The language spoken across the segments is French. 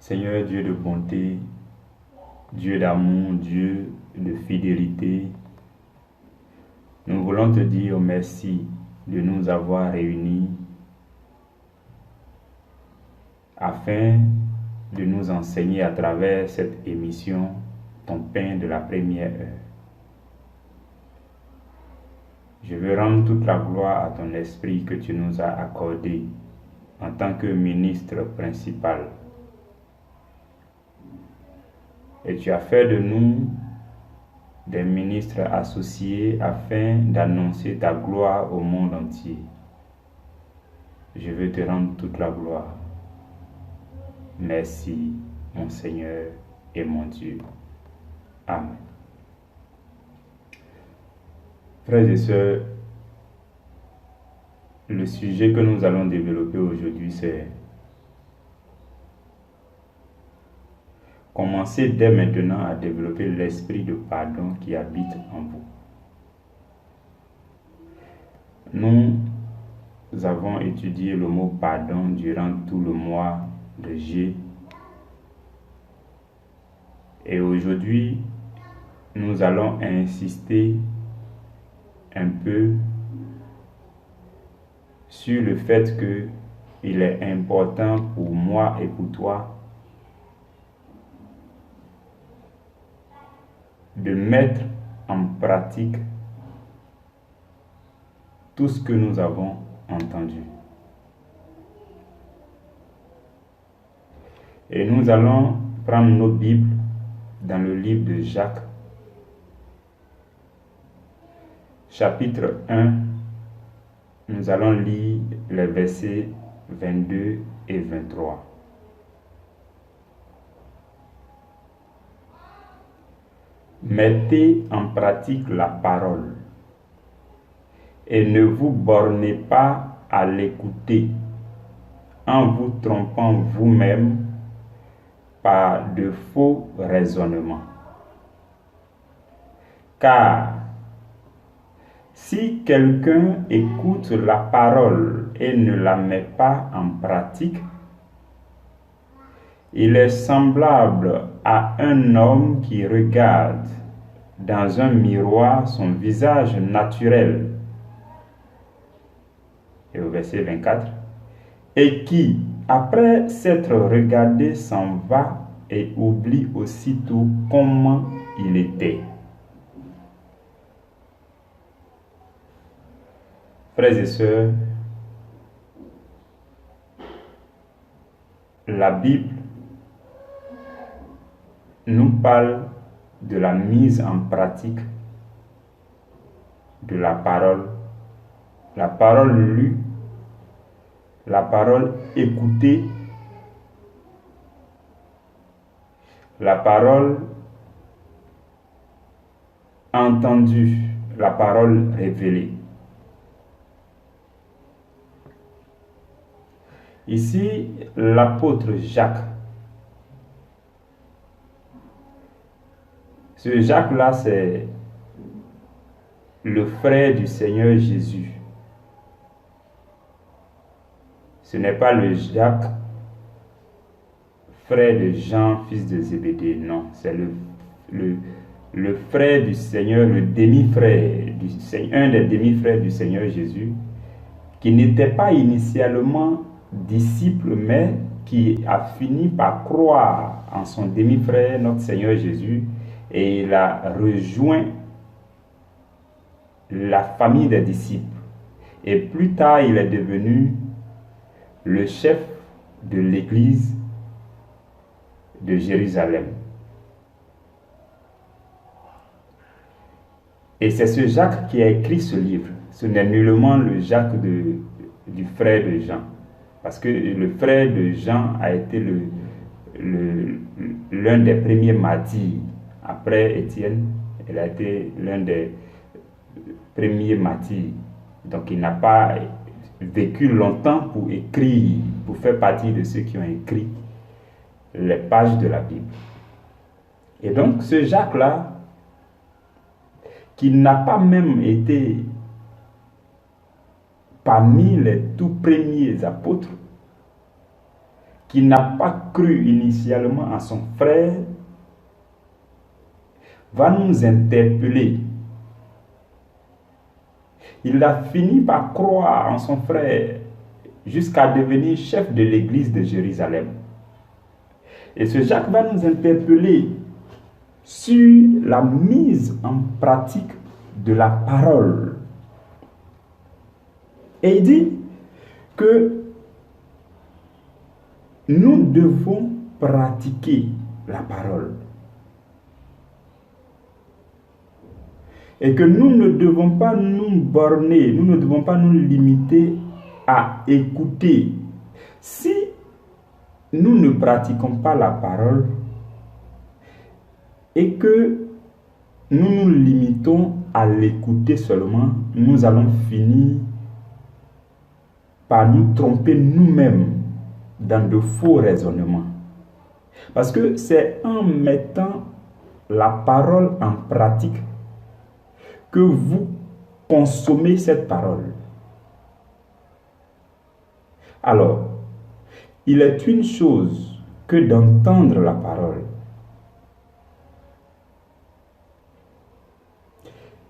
Seigneur Dieu de bonté, Dieu d'amour, Dieu de fidélité, nous voulons te dire merci de nous avoir réunis afin de nous enseigner à travers cette émission ton pain de la première heure. Je veux rendre toute la gloire à ton esprit que tu nous as accordé en tant que ministre principal. Et tu as fait de nous des ministres associés afin d'annoncer ta gloire au monde entier. Je veux te rendre toute la gloire. Merci, mon Seigneur et mon Dieu. Amen. Frères et sœurs, le sujet que nous allons développer aujourd'hui, c'est commencer dès maintenant à développer l'esprit de pardon qui habite en vous. Nous avons étudié le mot pardon durant tout le mois de juillet. Et aujourd'hui, nous allons insister un peu sur le fait qu'il est important pour moi et pour toi de mettre en pratique tout ce que nous avons entendu. Et nous allons prendre nos Bibles dans le livre de Jacques, chapitre 1. Nous allons lire les versets 22 et 23. Mettez en pratique la parole et ne vous bornez pas à l'écouter en vous trompant vous-même par de faux raisonnements. Car si quelqu'un écoute la parole et ne la met pas en pratique, il est semblable à un homme qui regarde dans un miroir son visage naturel. Et au verset 24, et qui, après s'être regardé, s'en va et oublie aussitôt comment il était. Frères et sœurs, la Bible nous parle de la mise en pratique de la parole lue, la parole écoutée, la parole entendue, la parole révélée. Ici, l'apôtre Jacques, ce Jacques-là, c'est le frère du Seigneur Jésus. Ce n'est pas le Jacques, frère de Jean, fils de Zébédée, non. C'est le frère du Seigneur, le demi-frère du Seigneur, un des demi-frères du Seigneur Jésus, qui n'était pas initialement disciple, mais qui a fini par croire en son demi-frère, notre Seigneur Jésus, et il a rejoint la famille des disciples. Et plus tard, il est devenu le chef de l'église de Jérusalem. Et c'est ce Jacques qui a écrit ce livre. Ce n'est nullement le Jacques du frère de Jean. Parce que le frère de Jean a été l'un des premiers martyrs. Après Étienne, il a été l'un des premiers martyrs. Donc il n'a pas vécu longtemps pour écrire, pour faire partie de ceux qui ont écrit les pages de la Bible. Et donc ce Jacques-là, qui n'a pas même été parmi les tout premiers apôtres, qui n'a pas cru initialement à son frère, va nous interpeller. Il a fini par croire en son frère jusqu'à devenir chef de l'église de Jérusalem. Et ce Jacques va nous interpeller sur la mise en pratique de la parole. Et il dit que nous devons pratiquer la parole. Et que nous ne devons pas nous borner, nous ne devons pas nous limiter à écouter. Si nous ne pratiquons pas la parole et que nous nous limitons à l'écouter seulement, nous allons finir par nous tromper nous-mêmes dans de faux raisonnements. Parce que c'est en mettant la parole en pratique que vous consommez cette parole. Alors, il est une chose que d'entendre la parole.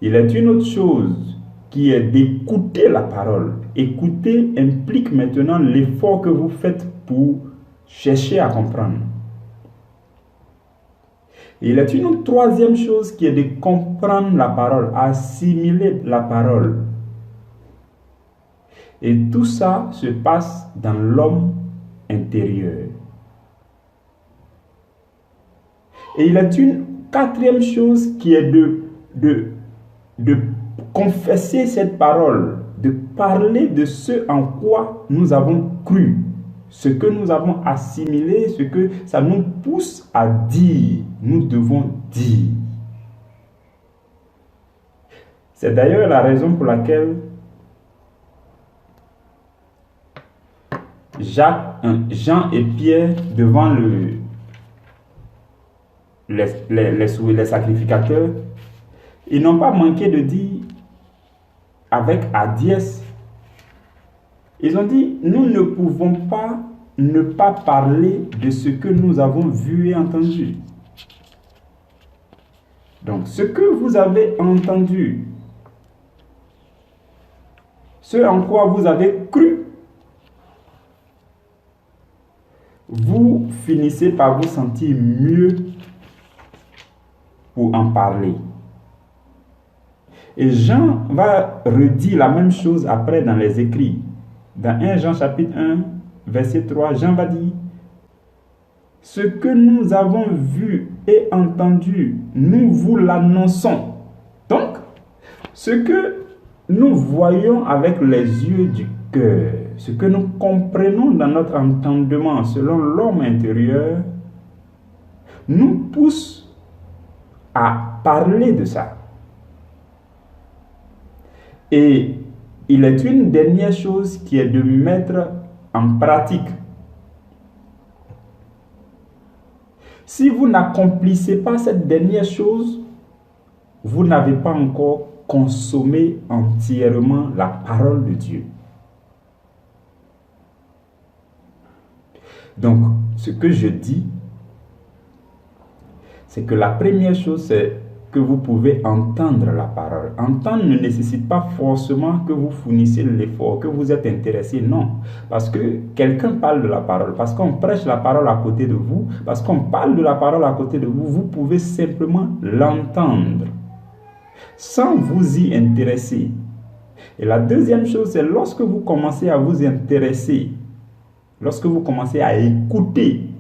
Il est une autre chose qui est d'écouter la parole. Écouter implique maintenant l'effort que vous faites pour chercher à comprendre. Il est une autre troisième chose qui est de comprendre la parole, assimiler la parole. Et tout ça se passe dans l'homme intérieur. Et il est une quatrième chose qui est de confesser cette parole, de parler de ce en quoi nous avons cru, ce que nous avons assimilé, ce que ça nous pousse à dire, nous devons dire. C'est d'ailleurs la raison pour laquelle Jean et Pierre, devant les sacrificateurs, ils n'ont pas manqué de dire avec hardiesse. Ils ont dit, nous ne pouvons pas ne pas parler de ce que nous avons vu et entendu. Donc, ce que vous avez entendu, ce en quoi vous avez cru, vous finissez par vous sentir mieux pour en parler. Et Jean va redire la même chose après dans les écrits. Dans 1 Jean chapitre 1, verset 3, Jean va dire, ce que nous avons vu et entendu, nous vous l'annonçons. Donc, ce que nous voyons avec les yeux du cœur, ce que nous comprenons dans notre entendement selon l'homme intérieur, nous pousse à parler de ça. Et il est une dernière chose qui est de mettre en pratique. Si vous n'accomplissez pas cette dernière chose, vous n'avez pas encore consommé entièrement la parole de Dieu. Donc, ce que je dis, c'est que la première chose, c'est que vous pouvez entendre la parole. Entendre ne nécessite pas forcément que vous fournissiez l'effort, que vous êtes intéressé, non. Parce que quelqu'un parle de la parole, parce qu'on prêche la parole à côté de vous, parce qu'on parle de la parole à côté de vous, vous pouvez simplement l'entendre, sans vous y intéresser. Et la deuxième chose, c'est lorsque vous commencez à vous intéresser, lorsque vous commencez à écouter.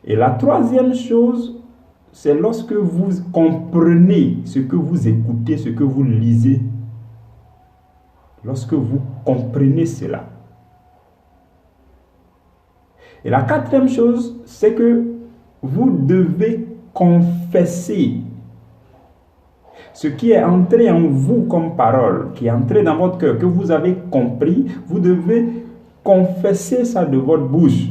Et la troisième chose, c'est lorsque vous comprenez ce que vous écoutez, ce que vous lisez. Lorsque vous comprenez cela. Et la quatrième chose, c'est que vous devez confesser ce qui est entré en vous comme parole, qui est entré dans votre cœur, que vous avez compris. Vous devez confesser ça de votre bouche.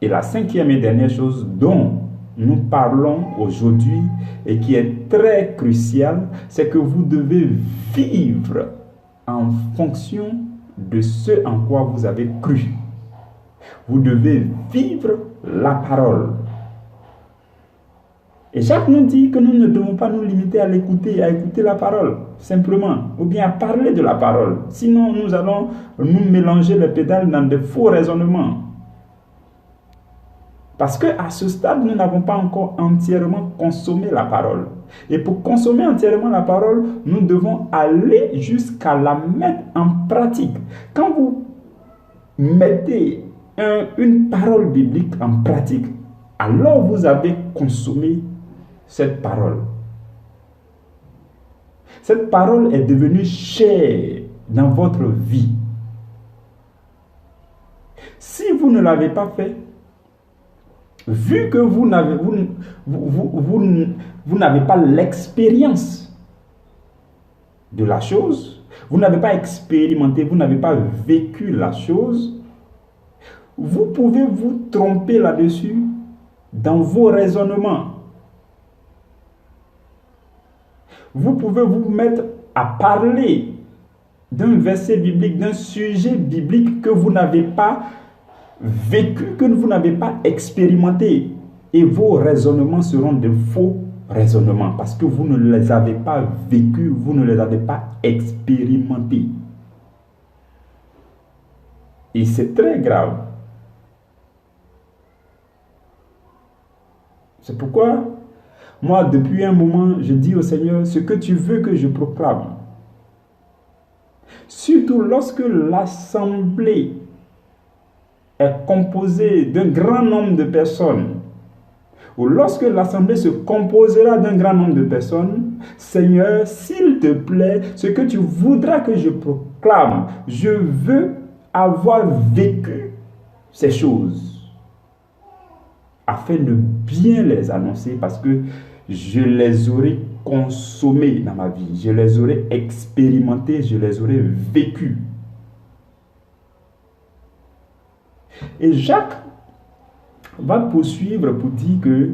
Et la cinquième et dernière chose dont nous parlons aujourd'hui et qui est très cruciale, c'est que vous devez vivre en fonction de ce en quoi vous avez cru. Vous devez vivre la parole. Et Jacques nous dit que nous ne devons pas nous limiter à l'écouter, à écouter la parole, simplement, ou bien à parler de la parole. Sinon, nous allons nous mélanger les pédales dans de faux raisonnements. Parce qu'à ce stade, nous n'avons pas encore entièrement consommé la parole. Et pour consommer entièrement la parole, nous devons aller jusqu'à la mettre en pratique. Quand vous mettez une parole biblique en pratique, alors vous avez consommé cette parole. Cette parole est devenue chère dans votre vie. Si vous ne l'avez pas fait, vu que vous n'avez pas l'expérience de la chose, vous n'avez pas expérimenté, vous n'avez pas vécu la chose, vous pouvez vous tromper là-dessus dans vos raisonnements. Vous pouvez vous mettre à parler d'un verset biblique, d'un sujet biblique que vous n'avez pas vécu, que vous n'avez pas expérimenté. Et vos raisonnements seront de faux raisonnements parce que vous ne les avez pas vécus, vous ne les avez pas expérimentés. Et c'est très grave. C'est pourquoi, moi, depuis un moment, je dis au Seigneur, ce que tu veux que je proclame. Surtout lorsque l'assemblée est composée d'un grand nombre de personnes, ou lorsque l'assemblée se composera d'un grand nombre de personnes, Seigneur, s'il te plaît, ce que tu voudras que je proclame, je veux avoir vécu ces choses, afin de bien les annoncer, parce que je les aurai consommées dans ma vie, je les aurai expérimentées, je les aurai vécues. Et Jacques va poursuivre pour dire que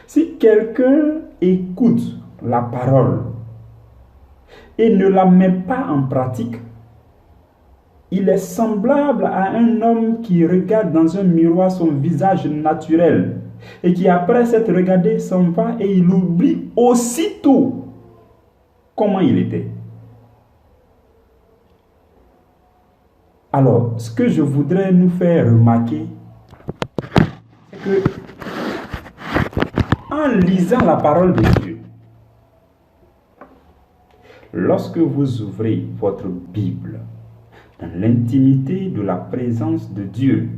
si quelqu'un écoute la parole et ne la met pas en pratique, il est semblable à un homme qui regarde dans un miroir son visage naturel et qui, après s'être regardé, s'en va et il oublie aussitôt comment il était. Alors, ce que je voudrais nous faire remarquer, c'est que en lisant la parole de Dieu, lorsque vous ouvrez votre Bible dans l'intimité de la présence de Dieu,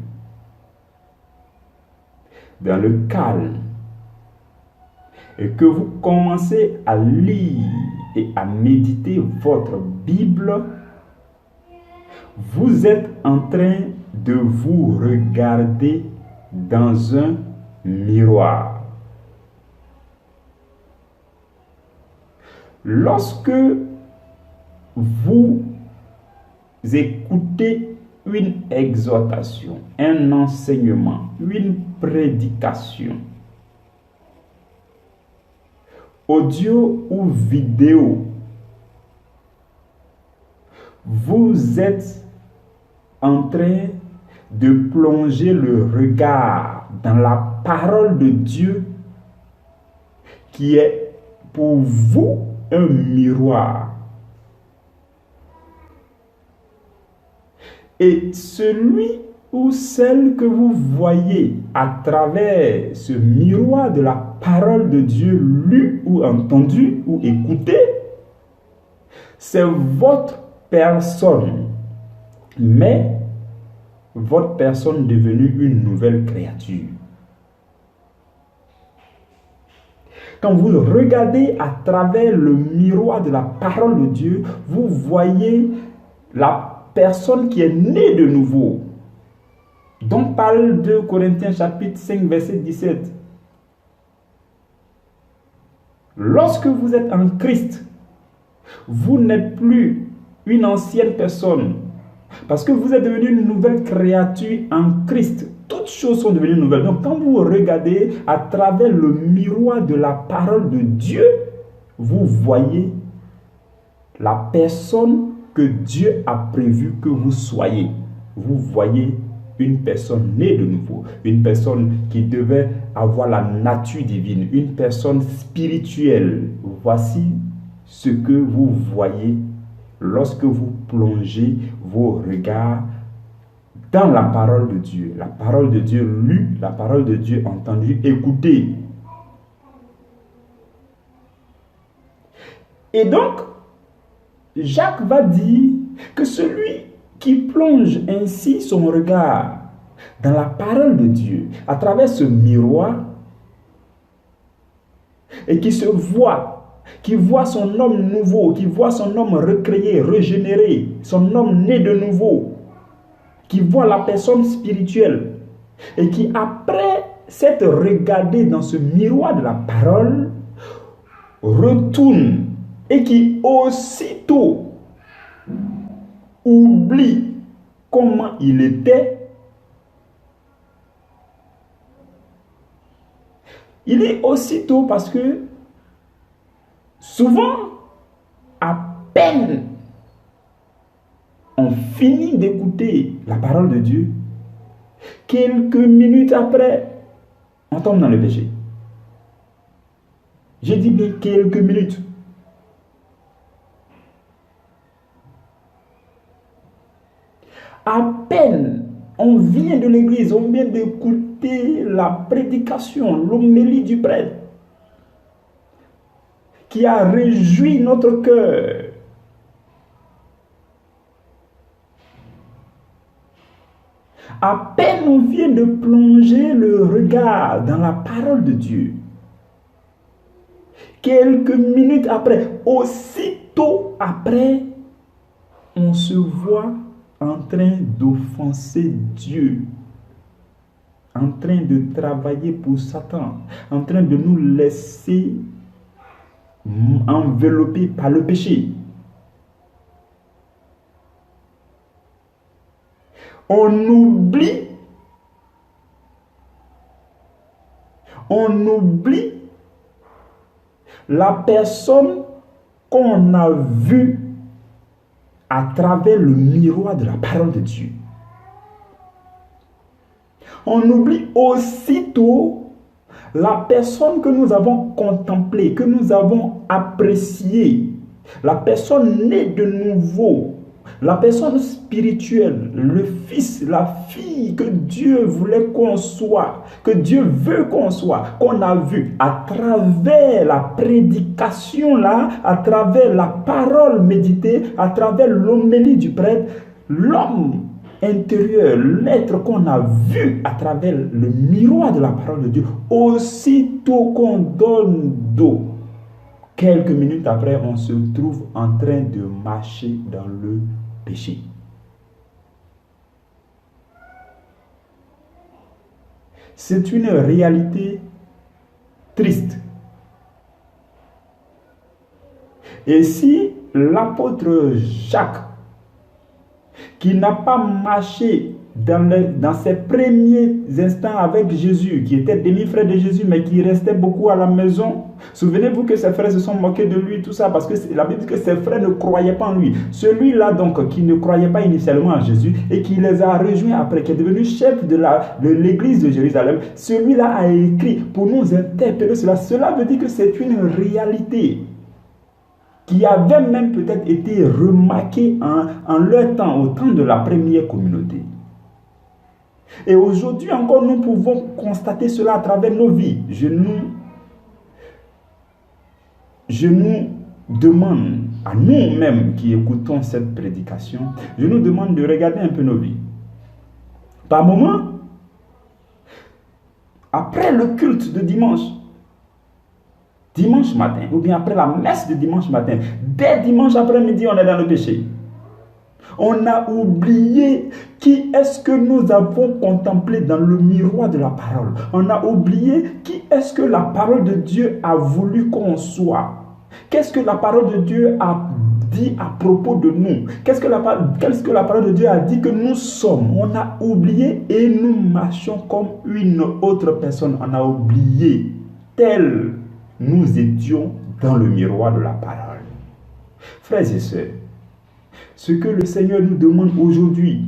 dans le calme, et que vous commencez à lire et à méditer votre Bible, vous êtes en train de vous regarder dans un miroir. Lorsque vous écoutez une exhortation, un enseignement, une prédication, audio ou vidéo, vous êtes en train de plonger le regard dans la parole de Dieu qui est pour vous un miroir. Et celui ou celle que vous voyez à travers ce miroir de la parole de Dieu lue ou entendue ou écoutée, c'est votre personne, mais votre personne devenue une nouvelle créature. Quand vous regardez à travers le miroir de la parole de Dieu, vous voyez la personne qui est née de nouveau, dont parle 2 Corinthiens chapitre 5 verset 17. Lorsque vous êtes en Christ, vous n'êtes plus une ancienne personne, parce que vous êtes devenu une nouvelle créature en Christ. Toutes choses sont devenues nouvelles. Donc quand vous regardez à travers le miroir de la parole de Dieu, vous voyez la personne que Dieu a prévu que vous soyez. Vous voyez une personne née de nouveau, une personne qui devait avoir la nature divine, une personne spirituelle. Voici ce que vous voyez lorsque vous plongez vos regards dans la parole de Dieu. La parole de Dieu lue, la parole de Dieu entendue, écoutée. Et donc, Jacques va dire que celui qui plonge ainsi son regard dans la parole de Dieu, à travers ce miroir, et qui se voit, qui voit son homme nouveau, qui voit son homme recréé, régénéré, son homme né de nouveau, qui voit la personne spirituelle, et qui, après s'être regardé dans ce miroir de la parole, retourne, et qui aussitôt oublie comment il était. Il est aussitôt parce que souvent, à peine on finit d'écouter la parole de Dieu, quelques minutes après, on tombe dans le péché. J'ai dit bien quelques minutes. À peine on vient de l'église, on vient d'écouter la prédication, l'homélie du prêtre, qui a réjoui notre cœur. À peine on vient de plonger le regard dans la parole de Dieu. Quelques minutes après, aussitôt après, on se voit en train d'offenser Dieu, en train de travailler pour Satan, en train de nous laisser enveloppés par le péché. On oublie la personne qu'on a vue à travers le miroir de la parole de Dieu. On oublie aussitôt la personne que nous avons contemplée, que nous avons appréciée, la personne née de nouveau, la personne spirituelle, le fils, la fille que Dieu voulait qu'on soit, que Dieu veut qu'on soit, qu'on a vu à travers la prédication là, à travers la parole méditée, à travers l'homélie du prêtre, l'homme intérieur, l'être qu'on a vu à travers le miroir de la parole de Dieu, aussitôt qu'on donne dos, quelques minutes après, on se trouve en train de marcher dans le péché. C'est une réalité triste. Et si l'apôtre Jacques, qui n'a pas marché dans ses premiers instants avec Jésus, qui était demi-frère de Jésus, mais qui restait beaucoup à la maison, souvenez-vous que ses frères se sont moqués de lui, tout ça, parce que la Bible dit que ses frères ne croyaient pas en lui. Celui-là, donc, qui ne croyait pas initialement en Jésus et qui les a rejoints après, qui est devenu chef de l'église de Jérusalem, celui-là a écrit pour nous interpeller cela. Cela veut dire que c'est une réalité qui avait même peut-être été remarquée en leur temps, au temps de la première communauté. Et aujourd'hui encore, nous pouvons constater cela à travers nos vies. Je nous demande, à nous-mêmes qui écoutons cette prédication, je nous demande de regarder un peu nos vies. Par moment, après le culte de dimanche matin, ou bien après la messe de dimanche matin, dès dimanche après-midi, on est dans le péché. On a oublié qui est-ce que nous avons contemplé dans le miroir de la parole. On a oublié qui est-ce que la parole de Dieu a voulu qu'on soit. Qu'est-ce que la parole de Dieu a dit à propos de nous. Qu'est-ce que la parole de Dieu a dit que nous sommes. On a oublié et nous marchons comme une autre personne. On a oublié tel nous étions dans le miroir de la parole. Frères et sœurs, ce que le Seigneur nous demande aujourd'hui,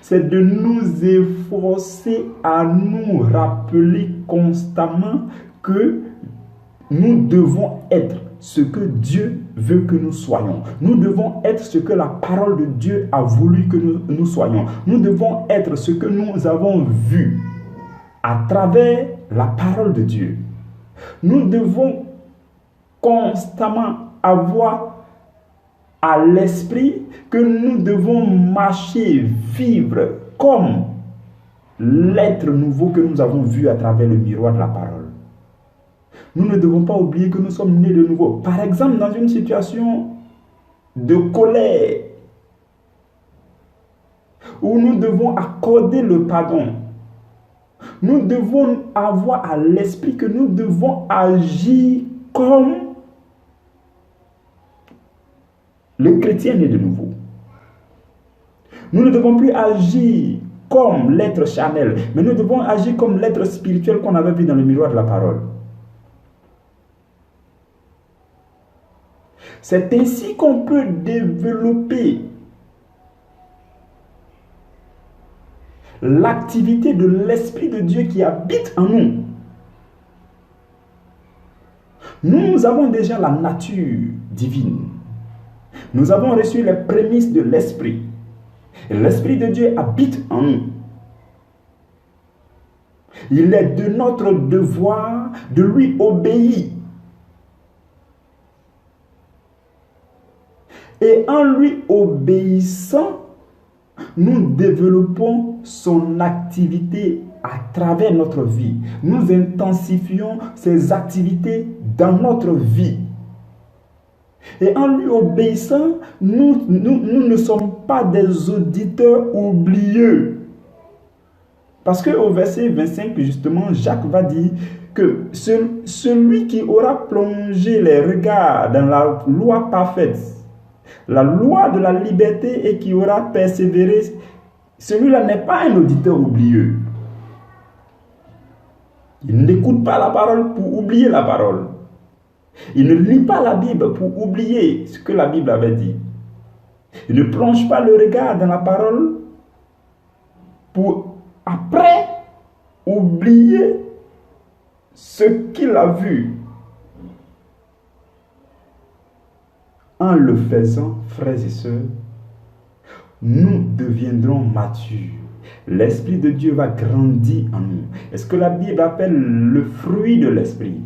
c'est de nous efforcer à nous rappeler constamment que nous devons être ce que Dieu veut que nous soyons. Nous devons être ce que la parole de Dieu a voulu que nous soyons. Nous devons être ce que nous avons vu à travers la parole de Dieu. Nous devons constamment avoir à l'esprit que nous devons marcher, vivre comme l'être nouveau que nous avons vu à travers le miroir de la parole. Nous ne devons pas oublier que nous sommes nés de nouveau. Par exemple, dans une situation de colère, où nous devons accorder le pardon, nous devons avoir à l'esprit que nous devons agir comme le chrétien né de nouveau. Nous ne devons plus agir comme l'être charnel, mais nous devons agir comme l'être spirituel qu'on avait vu dans le miroir de la parole. C'est ainsi qu'on peut développer l'activité de l'Esprit de Dieu qui habite en nous. Nous avons déjà la nature divine. Nous avons reçu les prémices de l'Esprit. Et l'Esprit de Dieu habite en nous. Il est de notre devoir de lui obéir. Et en lui obéissant, nous développons son activité à travers notre vie. Nous intensifions ses activités dans notre vie. Et en lui obéissant, nous ne sommes pas des auditeurs oublieux. Parce qu'au verset 25, justement, Jacques va dire que celui qui aura plongé les regards dans la loi parfaite, la loi de la liberté et qui aura persévéré, celui-là n'est pas un auditeur oublieux. Il n'écoute pas la parole pour oublier la parole. Il ne lit pas la Bible pour oublier ce que la Bible avait dit. Il ne plonge pas le regard dans la parole pour après oublier ce qu'il a vu. En le faisant, frères et sœurs, nous deviendrons matures. L'Esprit de Dieu va grandir en nous. Est-ce que la Bible appelle le fruit de l'Esprit?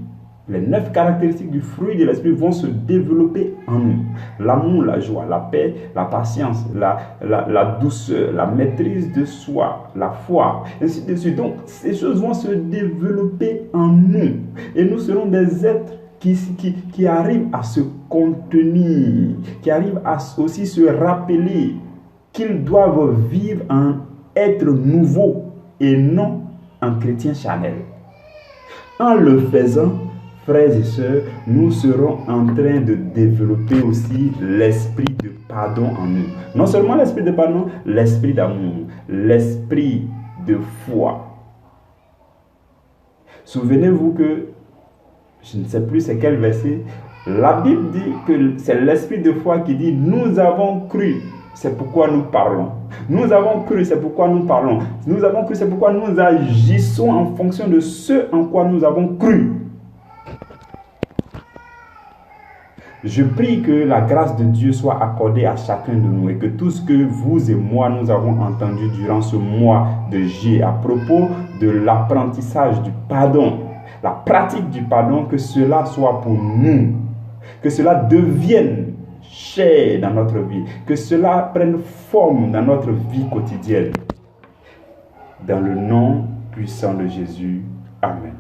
Les 9 caractéristiques du fruit de l'Esprit vont se développer en nous. L'amour, la joie, la paix, la patience, la douceur, la maîtrise de soi, la foi, ainsi de suite. Donc, ces choses vont se développer en nous. Et nous serons des êtres qui arrivent à se contenir, qui arrivent à aussi se rappeler qu'ils doivent vivre un être nouveau et non un chrétien charnel. En le faisant, frères et sœurs, nous serons en train de développer aussi l'esprit de pardon en nous. Non seulement l'esprit de pardon, l'esprit d'amour, l'esprit de foi. Souvenez-vous que, je ne sais plus c'est quel verset, la Bible dit que c'est l'esprit de foi qui dit « Nous avons cru, c'est pourquoi nous parlons. Nous avons cru, c'est pourquoi nous parlons. Nous avons cru, c'est pourquoi nous agissons en fonction de ce en quoi nous avons cru. » Je prie que la grâce de Dieu soit accordée à chacun de nous et que tout ce que vous et moi nous avons entendu durant ce mois de juillet à propos de l'apprentissage du pardon, la pratique du pardon, que cela soit pour nous, que cela devienne cher dans notre vie, que cela prenne forme dans notre vie quotidienne. Dans le nom puissant de Jésus. Amen.